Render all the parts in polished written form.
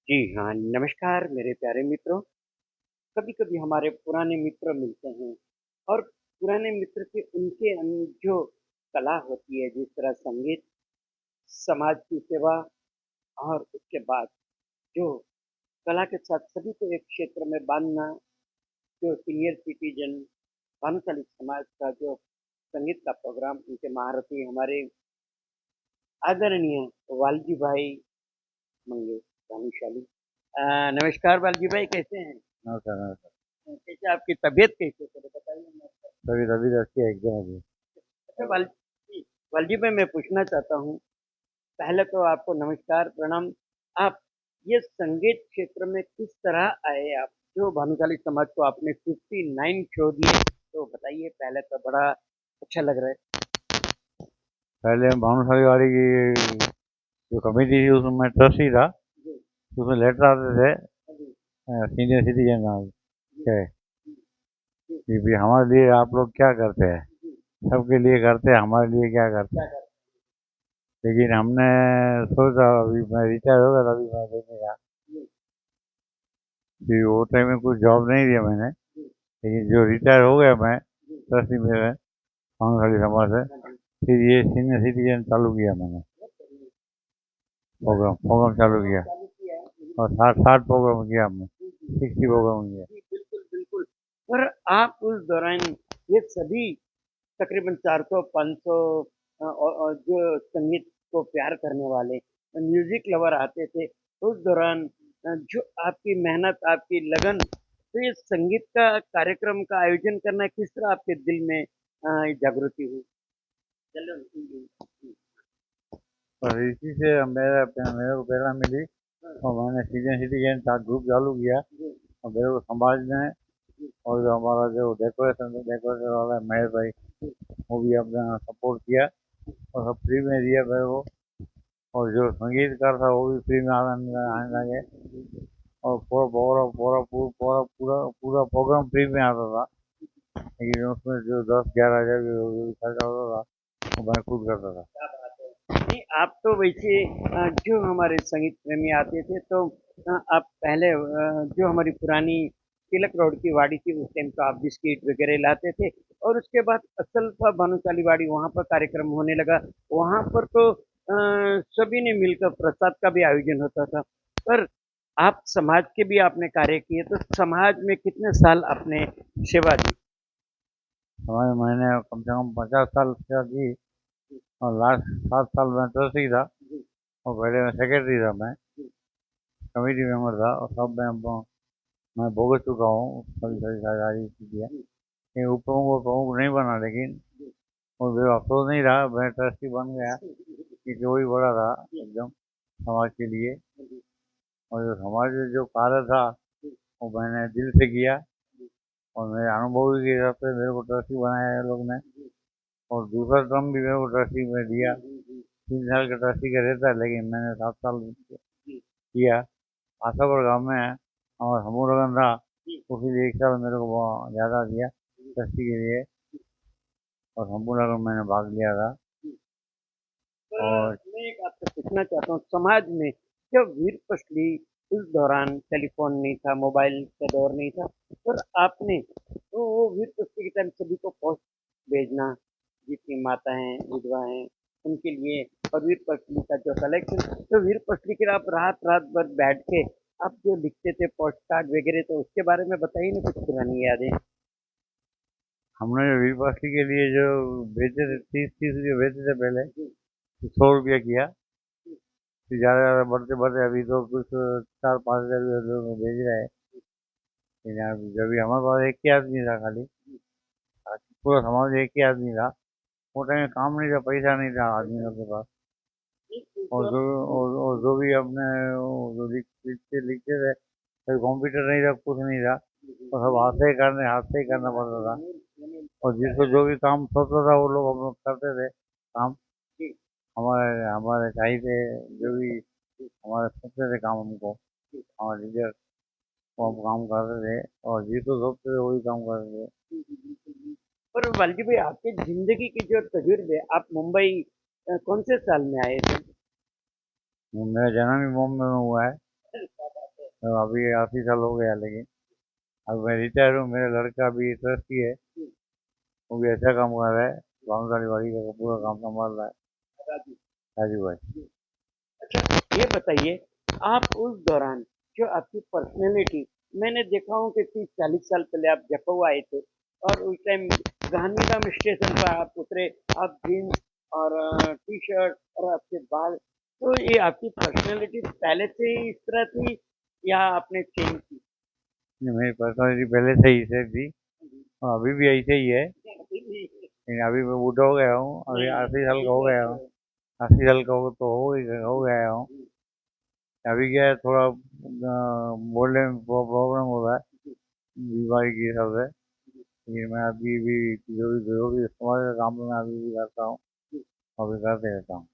जी हाँ, नमस्कार मेरे प्यारे मित्रों। कभी-कभी हमारे पुराने मित्र मिलते हैं और पुराने मित्र के उनके जो कला होती है, जिस तरह संगीत, समाज की सेवा और उसके बाद जो कला के साथ सभी को एक क्षेत्र में बाँधना, जो सीनियर सिटीज़न भानुशाली समाज का जो संगीत का प्रोग्राम उनके महारथी हमारे आदरणीय वालजी भाई मंगे भानुशाली। नमस्कार वालजी भाई कैसे हैं? नमस्कार नमस्कार। कैसे आपकी तबीयत कैसी है? थोड़ा बताइए ना। तभी तभी रखी है एकदम अभी। अच्छा वालजी भाई मैं पूछना चाहता हूँ, पहले तो आपको नमस्कार, प्रणाम। आप ये संगीत क्षेत्र में किस तरह आए आप? जो भानुशाली समाज को आपने 59 शो दिए, तो बताइए पहले तो बड़ा अच्छा लग रहा है। पहले भानुशाली वाड़ी की जो कमेटी थी उसमें मैं ट्रस्टी था। जी, उसमें लेटर आते थे जी, सीनियर सिटीजन जी, के जी, जी, कि भाई हमारे लिए आप लोग क्या करते हैं। जी, सबके लिए करते हैं, हमारे लिए क्या करते क्या हैं। कर लेकिन हमने सोचा अभी मैं रिटायर हो गया था, अभी मैं देखने गया जी, कि वो टाइम में कुछ जॉब नहीं दिया मैंने। जी, लेकिन जो रिटायर हो गया मैं जी, ट्रस्टी में भानुशाली समाज से, हाँ जी, फिर ये सीनियर सिटीजन चालू किया मैंने। बहुत बढ़िया। प्रोग्राम प्रोग्राम चालू प्रोग्राम किया चालू किया है। और साठ साठ प्रोग्राम किया हमने। जी, जी, 60 हाँ, प्रोग्राम किया। जी, बिल्कुल, बिल्कुल। पर आप उस दौरान ये सभी तकरीबन 400-500 और जो संगीत को प्यार करने वाले म्यूज़िक लवर आते थे, उस दौरान जो आपकी मेहनत, आपकी लगन, तो ये संगीत का कार्यक्रम का आयोजन करना किस तरह आपके दिल में जागृति हुई? चलो और इसी से मेरे को प्रेरणा मिली हाँ, और मैंने सीनियर सिटीजन का ग्रुप चालू किया। जी, और मेरे को समाज ने जी, और जो हमारा जो डेकोरेशन वाला है महेश भाई, जी, वो भी अपना सपोर्ट किया और सब फ्री में दिया मेरे को। और जो संगीतकार था वो भी फ्री में आने लगे। और पूरा प्रोग्राम फ्री में आता था। लेकिन उसमें जो 10-11 हज़ार जो भी खर्चा होता था वो मैं खुद करता था। क्या बात है। नहीं, आप तो वैसे जो हमारे संगीत प्रेमी आते थे तो आप पहले जो हमारी पुरानी तिलक रोड की वाड़ी थी उस टाइम तो आप बिस्किट वगैरह लाते थे और उसके बाद असलफा भानुशाली वाड़ी वहाँ पर कार्यक्रम होने लगा। वहाँ पर तो सभी ने मिलकर प्रसाद का भी आयोजन होता था। पर आप समाज के भी आपने कार्य किए तो समाज में कितने साल आपने सेवा दी? हमारे मैंने कम से कम 50 साल सेवा की। और लास्ट 7 साल में ट्रस्टी था। जी, और पहले मैं सेक्रेटरी था, मैं जी, कमेटी मेंबर था। और सब मैं भुगत चुका हूँ सभी सभी सारी चीज़ें। जी, ये प्रमुख और प्रमुख नहीं बना, लेकिन जी, और मेरा अफसोस नहीं रहा, मैं ट्रस्टी बन गया कि जो ही बड़ा था जी, एकदम समाज के लिए। जी, और जो समाज में जो कार्य था जी, वो मैंने दिल से किया। जी, और मेरे अनुभव के हिसाब से मेरे को ट्रस्टी बनाया है लोग ने। जी, और दूसरा टर्म भी मेरे को ट्रस्टी में जी, दिया। जी, जी, 3 साल का ट्रस्टी का रहता है, लेकिन मैंने 7 साल जी, किया। आशापुर गाँव में हमारा समूह लगन था, जी, उसी लिए 1 साल मेरे को ज़्यादा दिया जी, ट्रस्टी के लिए। और समूह लगन मैंने भाग लिया था। जी। पर और मैं एक आपसे पूछना चाहता हूँ, समाज में जब वीर पसली उस दौरान टेलीफ़ोन नहीं था, मोबाइल का दौर नहीं था, पर आपने तो वो वीर पसली के टाइम सभी को पोस्ट भेजना, जितनी माताएँ, विधवा हैं, उनके लिए और वीर पसली का जो कलेक्शन तो वीर पसली के आप रात-रात भर बैठ के आप जो लिखते थे पोस्ट कार्ड वगैरह तो उसके बारे में बताइए ना कुछ पुरानी यादें? हमने जो वीर पासली के लिए जो बेचे थे, 30-30 रुपये बेचते थे पहले, जी, तो 100 रुपया किया। जी, फिर ज़्यादा ज़्यादा बढ़ते बढ़ते अभी तो कुछ 4-5 हज़ार रुपये लोग बेच रहे हैं। लेकिन अब जब भी हमारे पास एक ही आदमी था खाली, बाकी पूरा समाज एक ही आदमी था। वो टाइम में काम नहीं था, पैसा नहीं था आदमियों के पास। जी, और बिल्कुल। जो भी अपने वो जो लिखते लिखते थे, कोई कंप्यूटर नहीं था, कुछ नहीं था। जी, जी, तो सब हाथ से ही करना पड़ता था। मैंने और जिसको जो भी काम सोचता था वो लोग हम लोग करते थे काम। जी, हमारे हमारे भाई थे, जो भी हमारे सोचते थे काम हमको, जी, हमारे लीडर, वो जी, हम काम करते थे। और जिसको सोचते थे वही काम करते थे। जी, जी, बिल्कुल, बिल्कुल। और वालजी भाई आपकी ज़िंदगी की जो तजुर्बे आप मुंबई कौन से साल में आए थे? मेरा जन्म ही मुंबई में हुआ है। तो अभी 80 साल हो गया, लेकिन अब मैं रिटायर हूँ। मेरा लड़का अभी ट्रस्टी है, वो भी अच्छा काम कर रहा है, बाउंड्री वाड़ी का पूरा काम संभाल रहा है। राजू। राजू भाई। अच्छा, ये बताइए, आप उस दौरान जो आपकी पर्सनैलिटी, मैंने देखा हूँ कि 30-40 साल पहले आप जखौ आए थे और उस टाइम गांधीधाम स्टेशन पर आप उतरे, आप जीन्स और टी-शर्ट और आपके बाल, तो ये आपकी पर्सनैलिटी पहले से ही इस तरह थी या आपने चेंज की? नहीं, मेरी पर्सनालिटी पहले से ही ऐसे थी और अभी भी ऐसे ही है, लेकिन अभी मैं बूढ़ा हो गया हूँ, अभी नहीं, 80 साल का हो ये गया तो हूँ। 80 साल का तो हो गया हूँ। अभी क्या है, थोड़ा बोलने में प्रॉब्लम हो रहा है बीमारी की हिसाब से, लेकिन मैं अभी भी जो भी समाज का काम मैं अभी भी करता हूँ, अभी करते रहता हूँ।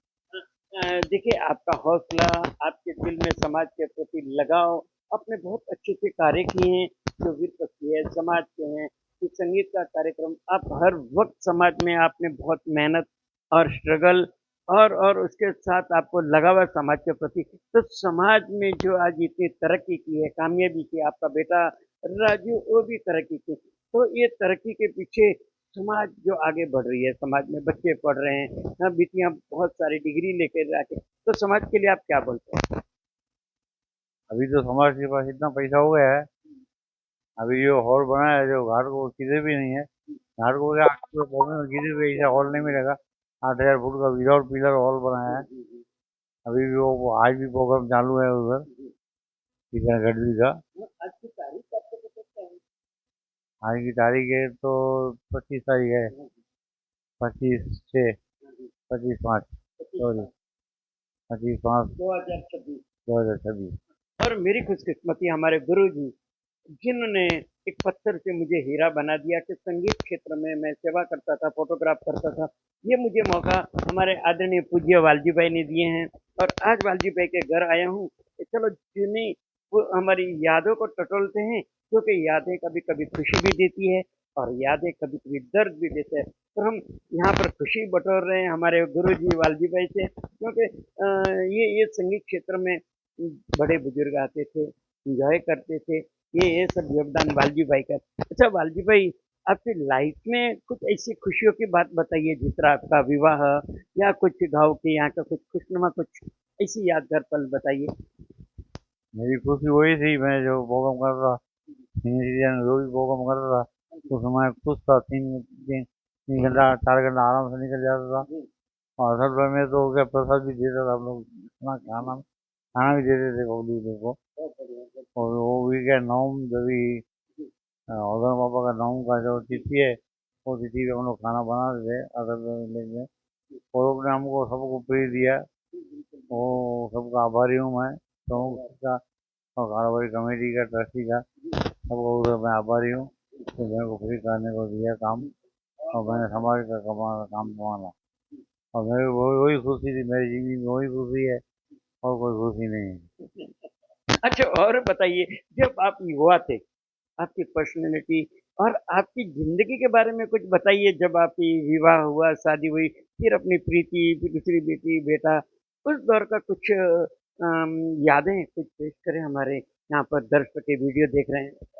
देखिए, आपका हौसला, आपके दिल में समाज के प्रति लगाव, आपने बहुत अच्छे से कार्य किए हैं, जो विपक्ष के हैं, समाज के हैं, कि संगीत का कार्यक्रम, आप हर वक्त समाज में आपने बहुत मेहनत और स्ट्रगल और उसके साथ आपको लगा हुआ है समाज के प्रति। तो समाज में जो आज इतनी तरक्की की है, कामयाबी की, आपका बेटा राजू वो भी तरक्की की। तो ये तरक्की के पीछे समाज जो आगे बढ़ रही है, समाज में बच्चे पढ़ रहे हैं, हाँ, बेटियां बहुत सारी डिग्री लेकर आके, तो समाज के लिए आप क्या बोलते हैं? अभी तो समाज के पास इतना पैसा हो गया है, अभी जो हॉल बना है जो घाट को किधर भी नहीं है, घाट को क्या पूरे बॉम्बे में किधर भी ऐसा हॉल नहीं मिलेगा। 8,000 फुट का विदाउट पिलर हॉल बनाया है। अभी भी वो आज भी प्रोग्राम चालू है उधर किशन गढ़वी का। आज की तारीख आपको पता है? आज की तारीख है तो 25 तारीख है, 25/6, 25/5, सॉरी, 25/5, 2026। 2026। और मेरी खुशकिस्मती हमारे गुरु जी, जिन्होंने एक पत्थर से मुझे हीरा बना दिया कि संगीत क्षेत्र में मैं सेवा करता था, फोटोग्राफ करता था। ये मुझे मौका हमारे आदरणीय पूज्य वालजी भाई ने दिए हैं और आज वालजी भाई के घर आया हूँ कि चलो जिन्हें वो हमारी यादों को टटोलते हैं, क्योंकि यादें कभी कभी खुशी भी देती है और यादें कभी कभी दर्द भी देते हैं। तो हम यहाँ पर खुशी बटोर रहे हैं हमारे गुरु जी वालजी भाई से, क्योंकि ये संगीत क्षेत्र में बड़े बुजुर्ग आते थे, एंजॉय करते थे। ये सब योगदान वालजी भाई का। अच्छा वालजी भाई, आपकी लाइफ में कुछ ऐसी खुशियों की बात बताइए, जिस तरह आपका विवाह या कुछ गाँव के यहाँ का कुछ खुशनुमा, कुछ ऐसी यादगार पल बताइए। मेरी खुशी वही थी, मैं जो प्रोग्राम कर रहा, सीनियर सिटीजन जो भी प्रोग्राम कर रहा, उस समय खुश था। 3 घंटा 4 घंटा आराम से निकल जाता था। और असल में तो क्या प्रसाद भी देता था, हम लोग खाना खाना खाना भी देते थे पब्लिक को। बहुत बढ़िया। और वो भी क्या नवम जब भी उधर पापा का नवम का जो तिथि है, वो तिथि पे हम लोग खाना बनाते थे अदर में। और उसने हमको सबको प्रिय दिया, वो सबका आभारी हूँ मैं, तो उसका और कारोबारी कमेटी का ट्रस्टी का सबको उधर मैं आभारी हूँ कि मेरे को फ्री करने को दिया काम, और मैंने समाज का काम संभाला। और मेरी वही वही खुशी थी, मेरी जिंदगी में वही खुशी है, और कोई खुशी नहीं है। अच्छा और बताइए, जब आप युवा थे, आपकी पर्सनैलिटी और आपकी ज़िंदगी के बारे में कुछ बताइए, जब आपकी विवाह हुआ, शादी हुई, फिर अपनी प्रीति, फिर दूसरी बेटी, बेटा, उस दौर का कुछ यादें कुछ पेश करें, हमारे यहाँ पर दर्शक के वीडियो देख रहे हैं।